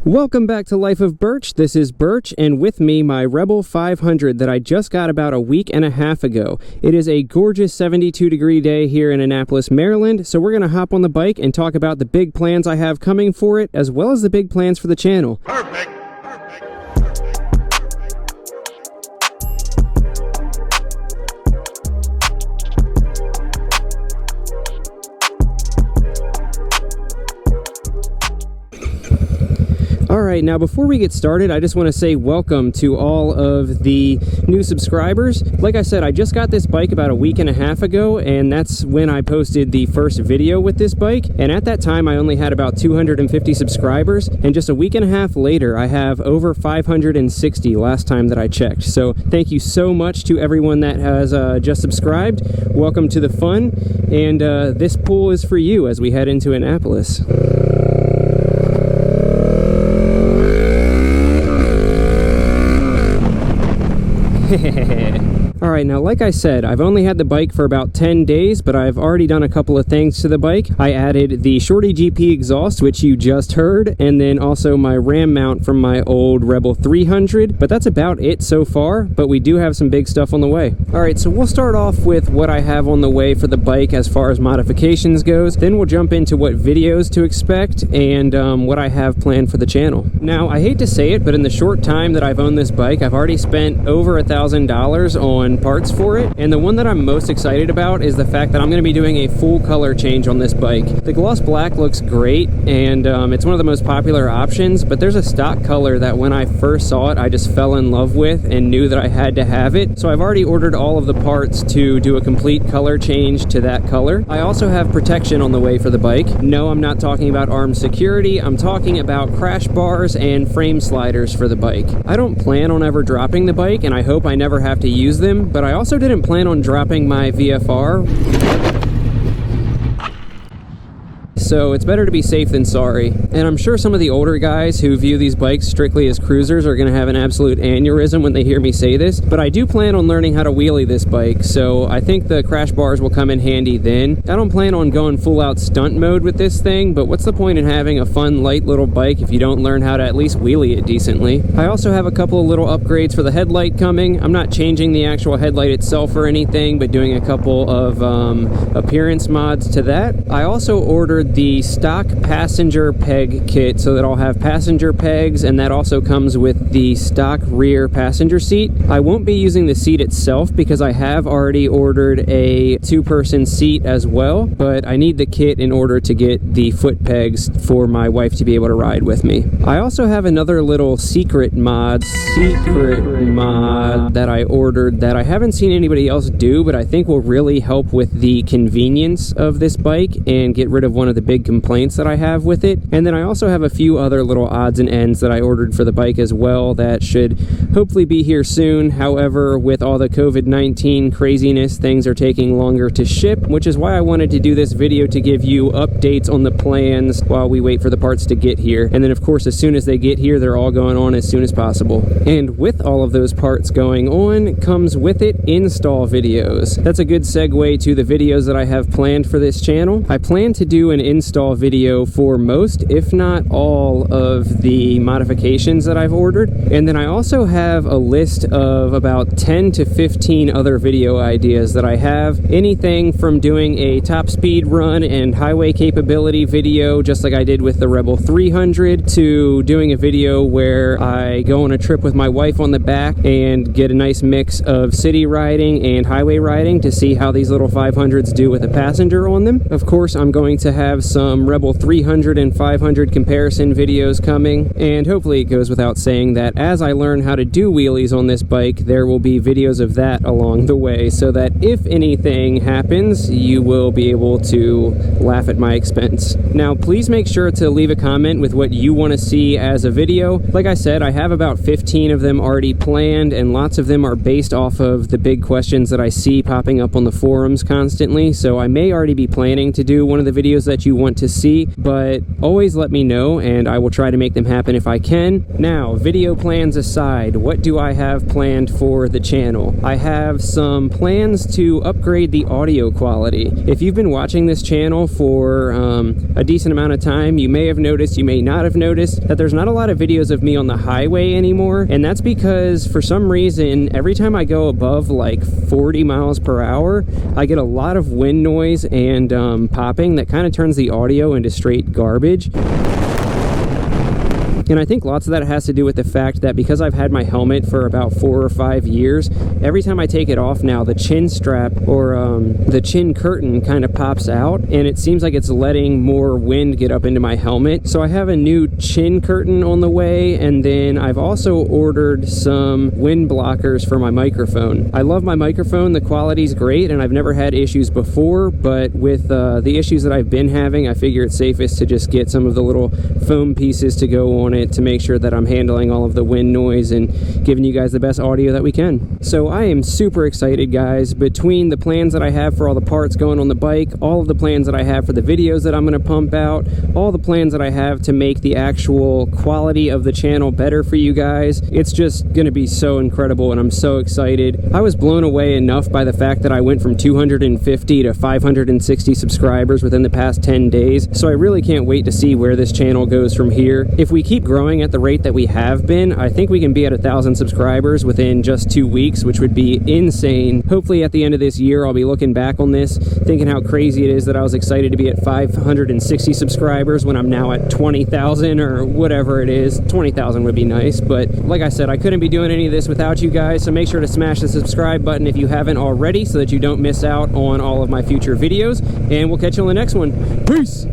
Welcome back to Life of Birch. This is Birch, and with me, my Rebel 500 that I just got about a week and a half ago. It is a gorgeous 72-degree day here in Annapolis, Maryland, so we're going to hop on the bike and talk about the big plans I have coming for it, as well as the big plans for the channel. Perfect. Alright, now before we get started, I just want to say welcome to all of the new subscribers. Like I said, I just got this bike about a week and a half ago, and that's when I posted the first video with this bike. And at that time, I only had about 250 subscribers, and just a week and a half later, I have over 560 last time that I checked. So thank you so much to everyone that has just subscribed. Welcome to the fun, and this pool is for you as we head into Annapolis. Alright, now like I said, I've only had the bike for about 10 days, but I've already done a couple of things to the bike. I added the Shorty GP exhaust, which you just heard, and then also my ram mount from my old Rebel 300, but that's about it so far, but we do have some big stuff on the way. Alright, so we'll start off with what I have on the way for the bike as far as modifications goes, then we'll jump into what videos to expect and what I have planned for the channel. Now, I hate to say it, but in the short time that I've owned this bike, I've already spent over $1,000 on parts for it, and the one that I'm most excited about is the fact that I'm going to be doing a full color change on this bike. The gloss black looks great, and it's one of the most popular options, but there's a stock color that when I first saw it, I just fell in love with and knew that I had to have it. So I've already ordered all of the parts to do a complete color change to that color. I also have protection on the way for the bike. No, I'm not talking about armed security. I'm talking about crash bars and frame sliders for the bike. I don't plan on ever dropping the bike, and I hope I never have to use them, but I also didn't plan on dropping my VFR. So it's better to be safe than sorry. And I'm sure some of the older guys who view these bikes strictly as cruisers are going to have an absolute aneurysm when they hear me say this, but I do plan on learning how to wheelie this bike, so I think the crash bars will come in handy then. I don't plan on going full out stunt mode with this thing, but what's the point in having a fun light little bike if you don't learn how to at least wheelie it decently? I also have a couple of little upgrades for the headlight coming. I'm not changing the actual headlight itself or anything, but doing a couple of appearance mods to that. I also ordered the stock passenger peg kit so that I'll have passenger pegs, and that also comes with the stock rear passenger seat. I won't be using the seat itself because I have already ordered a two-person seat as well, but I need the kit in order to get the foot pegs for my wife to be able to ride with me. I also have another little secret mod that I ordered that I haven't seen anybody else do, but I think will really help with the convenience of this bike and get rid of one of the big complaints that I have with it. And then I also have a few other little odds and ends that I ordered for the bike as well that should hopefully be here soon. However, with all the COVID-19 craziness, things are taking longer to ship, which is why I wanted to do this video to give you updates on the plans while we wait for the parts to get here. And then of course, as soon as they get here, they're all going on as soon as possible. And with all of those parts going on comes with it install videos. That's a good segue to the videos that I have planned for this channel. I plan to do an install video for most, if not all, of the modifications that I've ordered. And then I also have a list of about 10 to 15 other video ideas that I have. Anything from doing a top speed run and highway capability video, just like I did with the Rebel 300, to doing a video where I go on a trip with my wife on the back and get a nice mix of city riding and highway riding to see how these little 500s do with a passenger on them. Of course, I'm going to have some Rebel 300 and 500 comparison videos coming, and hopefully it goes without saying that as I learn how to do wheelies on this bike, there will be videos of that along the way, so that if anything happens, you will be able to laugh at my expense. Now, please make sure to leave a comment with what you want to see as a video. Like I said, I have about 15 of them already planned, and lots of them are based off of the big questions that I see popping up on the forums constantly, so I may already be planning to do one of the videos that you you want to see, but always let me know and I will try to make them happen if I can. Now, video plans aside, what do I have planned for the channel? I have some plans to upgrade the audio quality. If you've been watching this channel for a decent amount of time, you may have noticed, you may not have noticed, that there's not a lot of videos of me on the highway anymore, and that's because for some reason, every time I go above like 40 miles per hour, I get a lot of wind noise and popping that kind of turns the audio into straight garbage. And I think lots of that has to do with the fact that because I've had my helmet for about 4 or 5 years, every time I take it off now, the chin strap or the chin curtain kind of pops out, and it seems like it's letting more wind get up into my helmet. So I have a new chin curtain on the way, and then I've also ordered some wind blockers for my microphone. I love my microphone, the quality's great, and I've never had issues before, but with the issues that I've been having, I figure it's safest to just get some of the little foam pieces to go on it to make sure that I'm handling all of the wind noise and giving you guys the best audio that we can. So I am super excited, guys. Between the plans that I have for all the parts going on the bike, all of the plans that I have for the videos that I'm going to pump out, all the plans that I have to make the actual quality of the channel better for you guys, it's just going to be so incredible, and I'm so excited. I was blown away enough by the fact that I went from 250 to 560 subscribers within the past 10 days, so I really can't wait to see where this channel goes from here. If we keep growing at the rate that we have been, I think we can be at 1,000 subscribers within just 2 weeks, which would be insane. Hopefully at the end of this year, I'll be looking back on this, thinking how crazy it is that I was excited to be at 560 subscribers when I'm now at 20,000 or whatever it is. 20,000 would be nice, but like I said, I couldn't be doing any of this without you guys, so make sure to smash the subscribe button if you haven't already so that you don't miss out on all of my future videos, and we'll catch you on the next one. Peace!